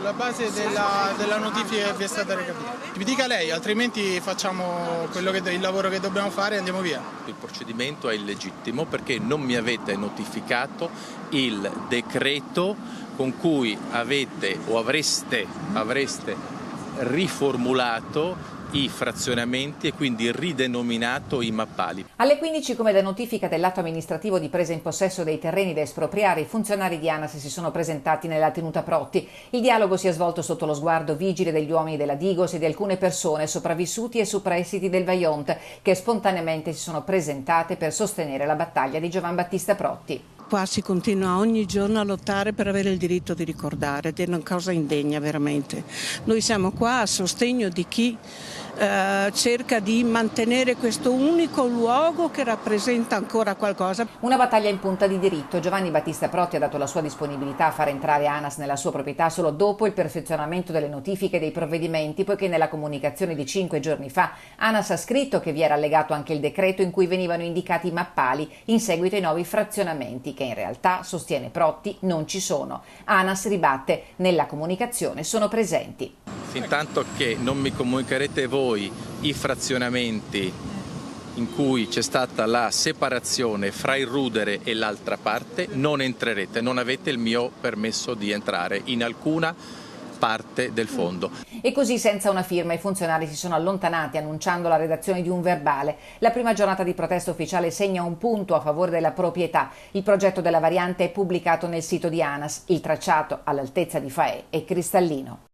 Sulla base della notifica che vi è stata recapita. Mi dica lei, altrimenti facciamo il lavoro che dobbiamo fare e andiamo via. Il procedimento è illegittimo perché non mi avete notificato il decreto con cui avete o avreste riformulato i frazionamenti e quindi ridenominato i mappali. Alle 15, come da notifica dell'atto amministrativo di presa in possesso dei terreni da espropriare, i funzionari di ANAS si sono presentati nella tenuta Protti. Il dialogo si è svolto sotto lo sguardo vigile degli uomini della Digos e di alcune persone sopravvissuti e superstiti del Vajont, che spontaneamente si sono presentate per sostenere la battaglia di Giovan Battista Protti. Qua si continua ogni giorno a lottare per avere il diritto di ricordare ed è una cosa indegna veramente. Noi siamo qua a sostegno di chi cerca di mantenere questo unico luogo che rappresenta ancora qualcosa. Una battaglia in punta di diritto. Giovanni Battista Protti ha dato la sua disponibilità a far entrare ANAS nella sua proprietà solo dopo il perfezionamento delle notifiche e dei provvedimenti, poiché nella comunicazione di 5 giorni fa ANAS ha scritto che vi era allegato anche il decreto in cui venivano indicati i mappali in seguito ai nuovi frazionamenti, che in realtà, sostiene Protti, non ci sono. ANAS ribatte: nella comunicazione sono presenti. Fintanto che non mi comunicherete voi i frazionamenti in cui c'è stata la separazione fra il rudere e l'altra parte, non entrerete, non avete il mio permesso di entrare in alcuna parte del fondo. E così, senza una firma, i funzionari si sono allontanati annunciando la redazione di un verbale. La prima giornata di protesta ufficiale segna un punto a favore della proprietà. Il progetto della variante è pubblicato nel sito di ANAS. Il tracciato all'altezza di Faè è cristallino.